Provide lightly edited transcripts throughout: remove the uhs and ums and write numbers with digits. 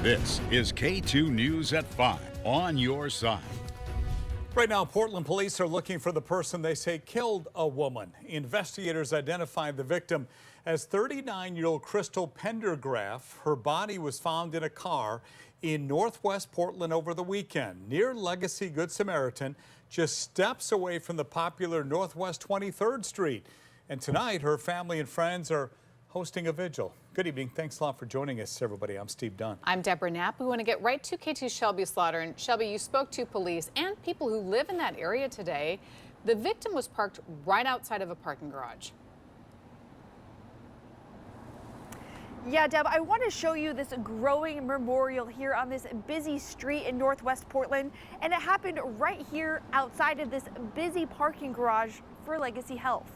This is K2 News at 5 on your side. Right now, Portland police are looking for the person they say killed a woman. Investigators identified the victim as 39-year-old Crystal Pendergraph. Her body was found in a car in northwest Portland over the weekend, near Legacy Good Samaritan, just steps away from the popular Northwest 23rd Street. And tonight, her family and friends are hosting a vigil. Good evening. Thanks a lot for joining us, everybody. I'm Steve Dunn. I'm Deborah Knapp. We want to get right to K2's Shelby Slaughter. And Shelby, you spoke to police and people who live in that area today. The victim was parked right outside of a parking garage. Yeah, Deb, I want to show you this growing memorial here on this busy street in Northwest Portland. And it happened right here outside of this busy parking garage for Legacy Health.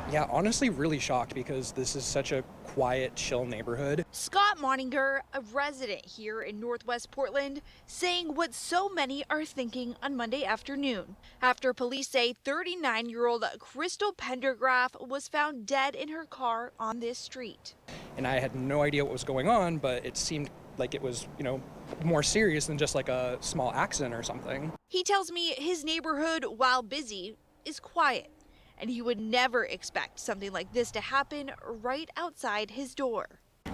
Yeah, honestly, really shocked because this is such a quiet, chill neighborhood. Scott Moninger, a resident here in Northwest Portland, saying what so many are thinking on Monday afternoon after police say 39-year-old Crystal Pendergraph was found dead in her car on this street. And I had no idea what was going on, but it seemed like it was, more serious than just like a small accident or something. He tells me his neighborhood, while busy, is quiet. And he would never expect something like this to happen right outside his door.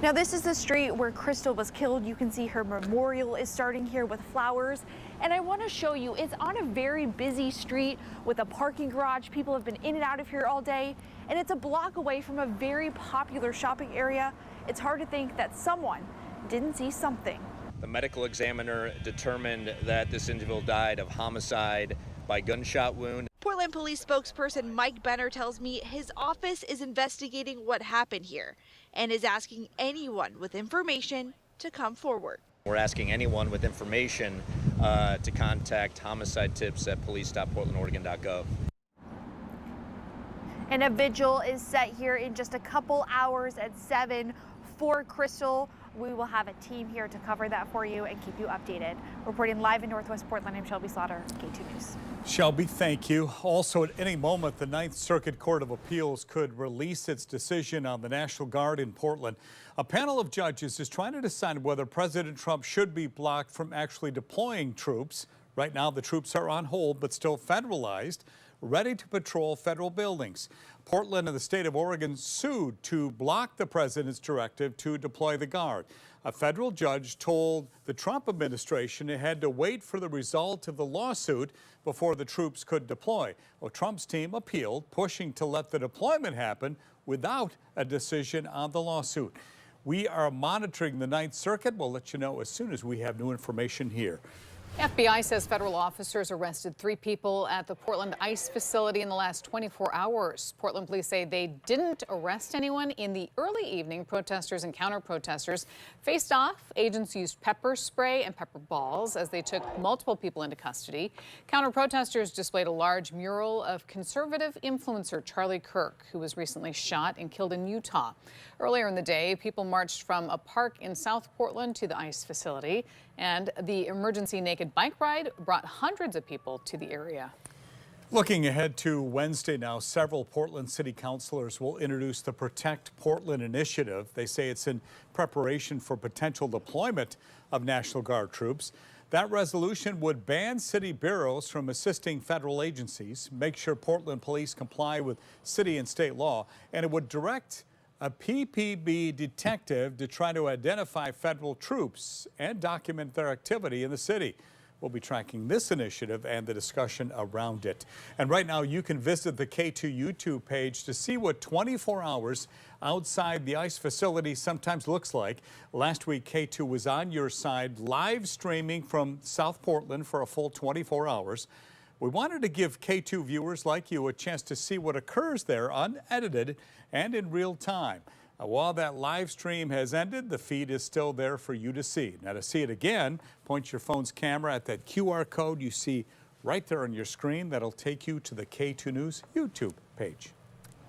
Now, this is the street where Crystal was killed. You can see her memorial is starting here with flowers. And I want to show you, it's on a very busy street with a parking garage. People have been in and out of here all day. And it's a block away from a very popular shopping area. It's hard to think that someone didn't see something. The medical examiner determined that this individual died of homicide by gunshot wound. Portland Police spokesperson Mike Benner tells me his office is investigating what happened here and is asking anyone with information to come forward. We're asking anyone with information to contact homicide tips at police.portlandoregon.gov. And a vigil is set here in just a couple hours at 7 for Crystal. We will have a team here to cover that for you and keep you updated. Reporting live in Northwest Portland, I'm Shelby Slaughter, K2 News. Shelby, thank you. Also, at any moment, the Ninth Circuit Court of Appeals could release its decision on the National Guard in Portland. A panel of judges is trying to decide whether President Trump should be blocked from actually deploying troops. Right now, the troops are on hold, but still federalized, ready to patrol federal buildings. Portland and the state of Oregon sued to block the president's directive to deploy the Guard. A federal judge told the Trump administration it had to wait for the result of the lawsuit before the troops could deploy. Well, Trump's team appealed, pushing to let the deployment happen without a decision on the lawsuit. We are monitoring the Ninth Circuit. We'll let you know as soon as we have new information here. FBI says federal officers arrested 3 people at the Portland ICE facility in the last 24 hours. Portland police say they didn't arrest anyone. In the early evening, protesters and counter-protesters faced off. Agents used pepper spray and pepper balls as they took multiple people into custody. Counter-protesters displayed a large mural of conservative influencer Charlie Kirk, who was recently shot and killed in Utah. Earlier in the day, people marched from a park in South Portland to the ICE facility, and the emergency naked bike ride brought hundreds of people to the area. Looking ahead to Wednesday now, several Portland city councilors will introduce the Protect Portland initiative. They say it's in preparation for potential deployment of National Guard troops. That resolution would ban city bureaus from assisting federal agencies, make sure Portland police comply with city and state law, and it would direct a PPB detective to try to identify federal troops and document their activity in the city. We'll be tracking this initiative and the discussion around it. And right now, you can visit the K2 YouTube page to see what 24 hours outside the ICE facility sometimes looks like. Last week, K2 was on your side, live streaming from South Portland for a full 24 hours. We wanted to give K2 viewers like you a chance to see what occurs there unedited and in real time. While that live stream has ended, the feed is still there for you to see. Now, to see it again, point your phone's camera at that QR code you see right there on your screen. That'll take you to the K2 News YouTube page.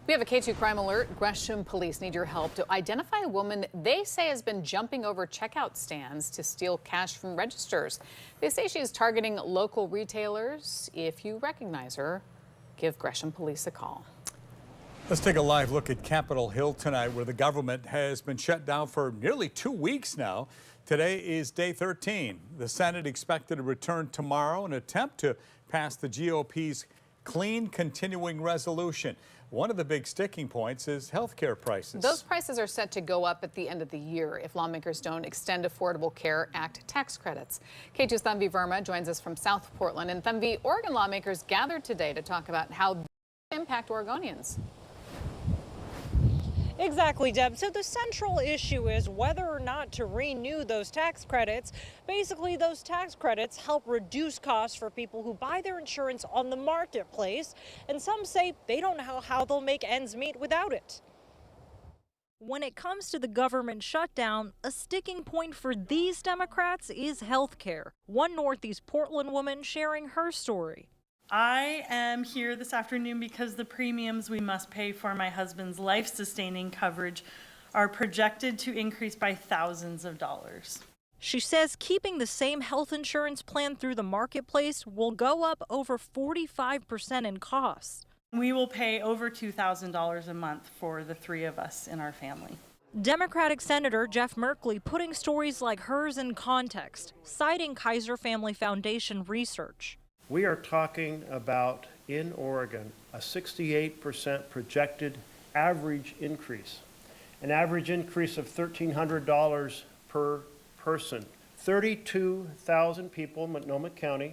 We have a K2 crime alert. Gresham police need your help to identify a woman they say has been jumping over checkout stands to steal cash from registers. They say she is targeting local retailers. If you recognize her, give Gresham police a call. Let's take a live look at Capitol Hill tonight, where the government has been shut down for nearly 2 weeks now. Today is day 13. The Senate expected to return tomorrow in an attempt to pass the GOP's clean continuing resolution. One of the big sticking points is health care prices. Those prices are set to go up at the end of the year if lawmakers don't extend Affordable Care Act tax credits. KATU's Thanvi Verma joins us from South Portland. And Thanvi, Oregon lawmakers gathered today to talk about how they impact Oregonians. Exactly, Deb. So the central issue is whether or not to renew those tax credits. Basically, those tax credits help reduce costs for people who buy their insurance on the marketplace. And some say they don't know how they'll make ends meet without it. When it comes to the government shutdown, a sticking point for these Democrats is health care. One Northeast Portland woman sharing her story. I am here this afternoon because the premiums we must pay for my husband's life-sustaining coverage are projected to increase by thousands of dollars. She says keeping the same health insurance plan through the marketplace will go up over 45% in costs. We will pay over $2,000 a month for the three of us in our family. Democratic Senator Jeff Merkley putting stories like hers in context, citing Kaiser Family Foundation research. We are talking about, in Oregon, a 68% projected average increase, an average increase of $1,300 per person. 32,000 people in Multnomah County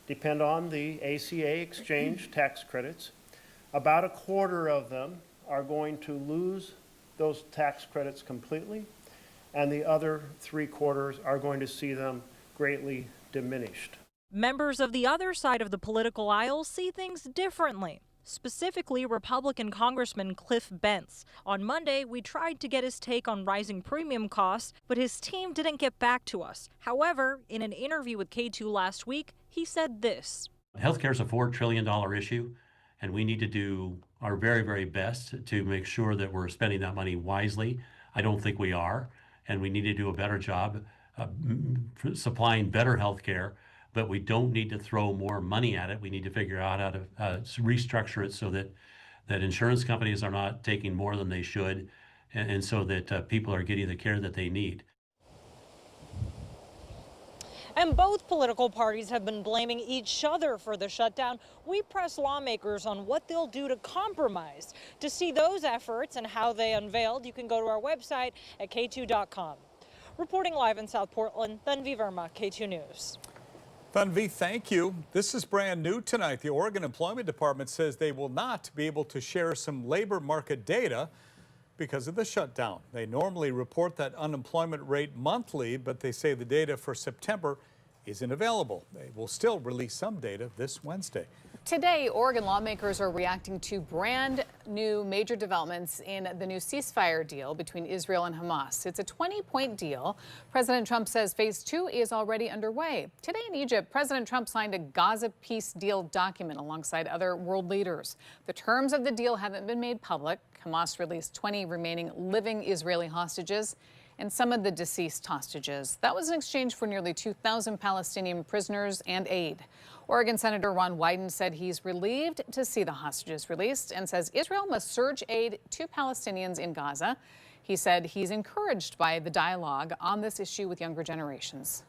depend on the ACA exchange tax credits. About a quarter of them are going to lose those tax credits completely, and the other 3/4 are going to see them greatly diminished. Members of the other side of the political aisle see things differently, specifically Republican Congressman Cliff Bentz. On Monday, we tried to get his take on rising premium costs, but his team didn't get back to us. However, in an interview with KATU last week, he said this. Healthcare is a $4 trillion issue, and we need to do our very, very best to make sure that we're spending that money wisely. I don't think we are, and we need to do a better job supplying better healthcare. But we don't need to throw more money at it. We need to figure out how to restructure it so that insurance companies are not taking more than they should, and so that people are getting the care that they need. And both political parties have been blaming each other for the shutdown. We press lawmakers on what they'll do to compromise. To see those efforts and how they unveiled, you can go to our website at KATU.com. Reporting live in South Portland, Thanvi Verma, KATU News. Thanvi, thank you. This is brand new tonight. The Oregon Employment Department says they will not be able to share some labor market data because of the shutdown. They normally report that unemployment rate monthly, but they say the data for September isn't available. They will still release some data this Wednesday. Today, Oregon lawmakers are reacting to brand new major developments in the new ceasefire deal between Israel and Hamas. It's a 20-point deal. President Trump says phase 2 is already underway. Today in Egypt, President Trump signed a Gaza peace deal document alongside other world leaders. The terms of the deal haven't been made public. Hamas released 20 remaining living Israeli hostages and some of the deceased hostages. That was in exchange for nearly 2,000 Palestinian prisoners and aid. Oregon Senator Ron Wyden said he's relieved to see the hostages released and says Israel must surge aid to Palestinians in Gaza. He said he's encouraged by the dialogue on this issue with younger generations.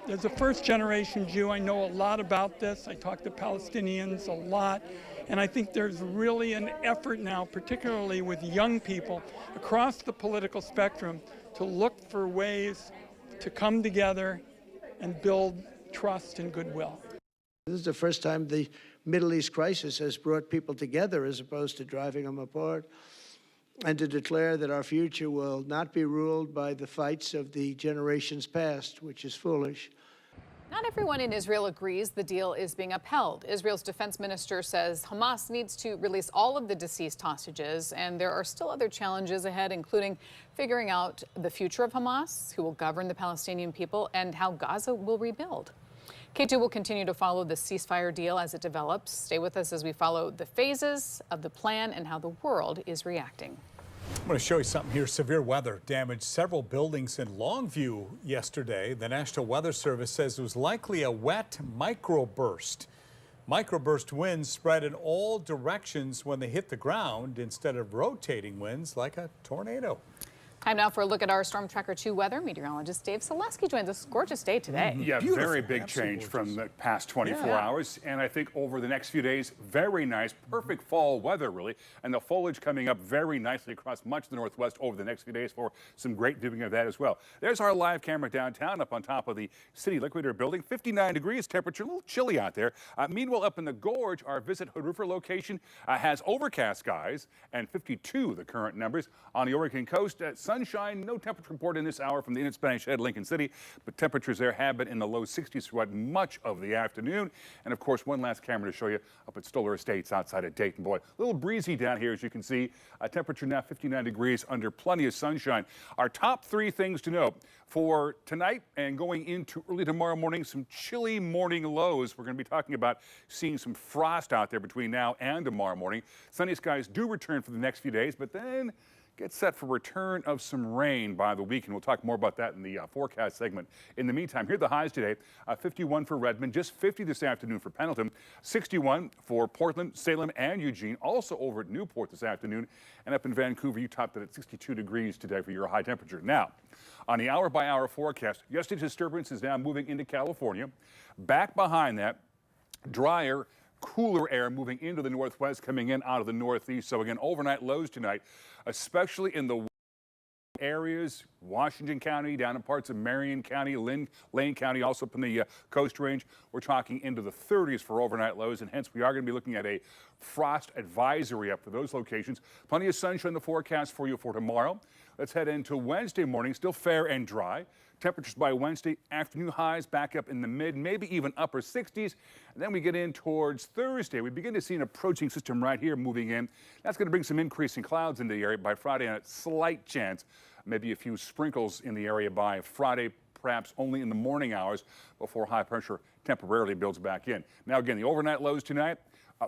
As a first-generation Jew, I know a lot about this. I talk to Palestinians a lot. And I think there's really an effort now, particularly with young people across the political spectrum, to look for ways to come together and build trust and goodwill. This is the first time the Middle East crisis has brought people together as opposed to driving them apart, and to declare that our future will not be ruled by the fights of the generations past, which is foolish. Not everyone in Israel agrees the deal is being upheld. Israel's defense minister says Hamas needs to release all of the deceased hostages, and there are still other challenges ahead, including figuring out the future of Hamas, who will govern the Palestinian people, and how Gaza will rebuild. KATU will continue to follow the ceasefire deal as it develops. Stay with us as we follow the phases of the plan and how the world is reacting. I'm going to show you something here. Severe weather damaged several buildings in Longview yesterday. The National Weather Service says it was likely a wet microburst. Microburst winds spread in all directions when they hit the ground instead of rotating winds like a tornado. Time now for a look at our Storm Tracker 2 weather. Meteorologist Dave Selesky joins us. Gorgeous day today. Yeah, Beautiful. very big Absolutely change from the past 24 Yeah. hours. And I think over the next few days, very nice, perfect fall weather, really. And the foliage coming up very nicely across much of the Northwest over the next few days for some great viewing of that as well. There's our live camera downtown up on top of the City Liquidator building. 59 degrees temperature, a little chilly out there. Meanwhile, up in the Gorge, our Visit Hood River location has overcast skies and 52 the current numbers. On the Oregon coast, sunshine, no temperature report in this hour from the Inn at Spanish Head, Lincoln City, but temperatures there have been in the low 60s throughout much of the afternoon. And of course, one last camera to show you up at Stoller Estates outside of Dayton. Boy, a little breezy down here, as you can see. Temperature now 59 degrees under plenty of sunshine. Our top three things to note for tonight and going into early tomorrow morning, some chilly morning lows. We're going to be talking about seeing some frost out there between now and tomorrow morning. Sunny skies do return for the next few days, but then get set for return of some rain by the weekend. We'll talk more about that in the forecast segment. In the meantime, here are the highs today. 51 for Redmond, just 50 this afternoon for Pendleton, 61 for Portland, Salem, and Eugene, also over at Newport this afternoon. And up in Vancouver, you topped it at 62 degrees today for your high temperature. Now, on the hour-by-hour forecast, yesterday's disturbance is now moving into California. Back behind that, drier, cooler air moving into the northwest, coming in out of the northeast. So again, overnight lows tonight, especially in the areas, Washington County, down in parts of Marion County, Lane County, also up in the Coast Range. We're talking into the 30s for overnight lows, and hence we are going to be looking at a frost advisory up for those locations. Plenty of sunshine in the forecast for you for tomorrow. Let's head into Wednesday morning, still fair and dry. Temperatures by Wednesday afternoon highs back up in the mid, maybe even upper 60s. And then we get in towards Thursday. We begin to see an approaching system right here moving in. That's going to bring some increasing clouds into the area by Friday, and a slight chance, maybe a few sprinkles in the area by Friday, perhaps only in the morning hours before high pressure temporarily builds back in. Now again, the overnight lows tonight.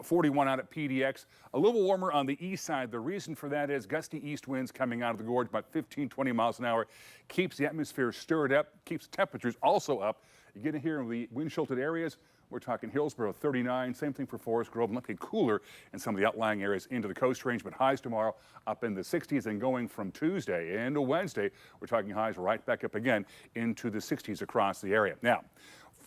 41 out at PDX. A little warmer on the east side. The reason for that is gusty east winds coming out of the gorge, about 15, 20 miles an hour. Keeps the atmosphere stirred up, keeps temperatures also up. You get in here in the wind-sheltered areas. We're talking Hillsborough, 39. Same thing for Forest Grove. Looking cooler in some of the outlying areas into the Coast Range, but highs tomorrow up in the 60s, and going from Tuesday into Wednesday, we're talking highs right back up again into the 60s across the area. Now,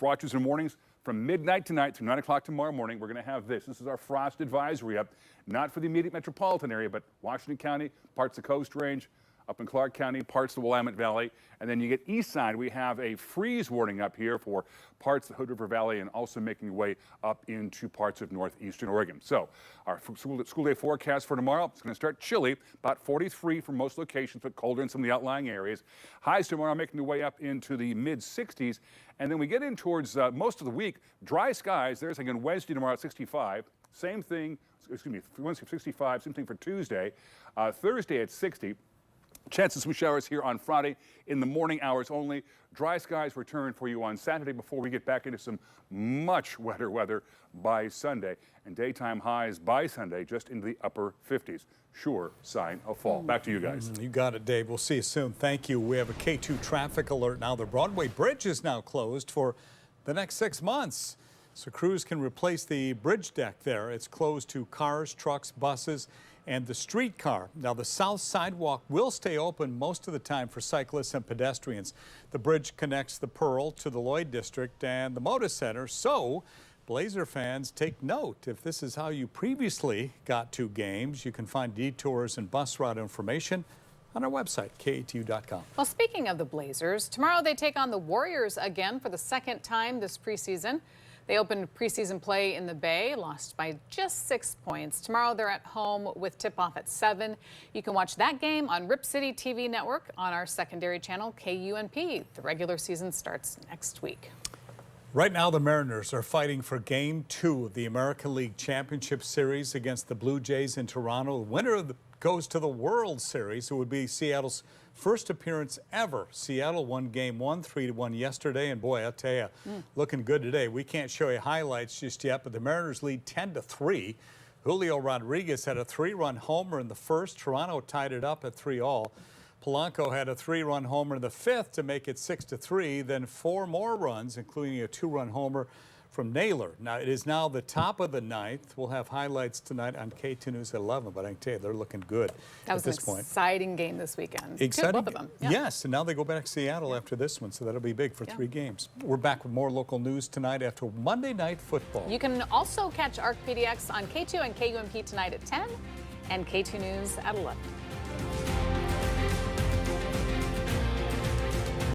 watches and mornings. From midnight tonight to 9 o'clock tomorrow morning, we're going to have this. This is our frost advisory up, not for the immediate metropolitan area, but Washington County, parts of the Coast Range, up in Clark County, parts of the Willamette Valley. And then you get east side, we have a freeze warning up here for parts of the Hood River Valley and also making your way up into parts of northeastern Oregon. So our school day forecast for tomorrow, it's going to start chilly, about 43 for most locations, but colder in some of the outlying areas. Highs tomorrow making their way up into the mid 60s. And then we get in towards most of the week, dry skies. There's again Wednesday tomorrow at 65. Same thing, excuse me, Wednesday 65, same thing for Tuesday. Thursday at 60. Chances of some showers here on Friday in the morning hours only. Dry skies return for you on Saturday before we get back into some much wetter weather by Sunday. And daytime highs by Sunday just into the upper 50s. Sure sign of fall. Back to you guys. You got it, Dave. We'll see you soon. Thank you. We have a KATU traffic alert now. The Broadway Bridge is now closed for the next 6 months. So crews can replace the bridge deck there. It's closed to cars, trucks, buses, and the streetcar. Now, the south sidewalk will stay open most of the time for cyclists and pedestrians. The bridge connects the Pearl to the Lloyd District and the Moda Center, so Blazer fans, take note. If this is how you previously got to games, you can find detours and bus route information on our website, KATU.com. Well, speaking of the Blazers, tomorrow they take on the Warriors again for the second time this preseason. They opened preseason play in the Bay, lost by just 6 points. Tomorrow they're at home with tip-off at 7. You can watch that game on Rip City TV network on our secondary channel, KUNP. The regular season starts next week. Right now, the Mariners are fighting for Game 2 of the American League Championship Series against the Blue Jays in Toronto. The winner goes to the World Series. It would be Seattle's first appearance ever. Seattle won Game 1, 3-1 yesterday, and boy, I'll tell you, looking good today. We can't show you highlights just yet, but the Mariners lead 10-3. Julio Rodriguez had a 3-run homer in the first. Toronto tied it up at 3-all. Polanco had a 3-run homer in the fifth to make it 6-3. Then 4 more runs, including a 2-run homer from Naylor. Now, it is now the top of the ninth. We'll have highlights tonight on KATU News at 11, but I can tell you they're looking good at this point. That was an exciting game this weekend. Exciting, both of them. Yeah. Yes, and now they go back to Seattle after this one, so that'll be big for 3 games. We're back with more local news tonight after Monday Night Football. You can also catch ARC PDX on KATU and KUMP tonight at 10 and KATU News at 11.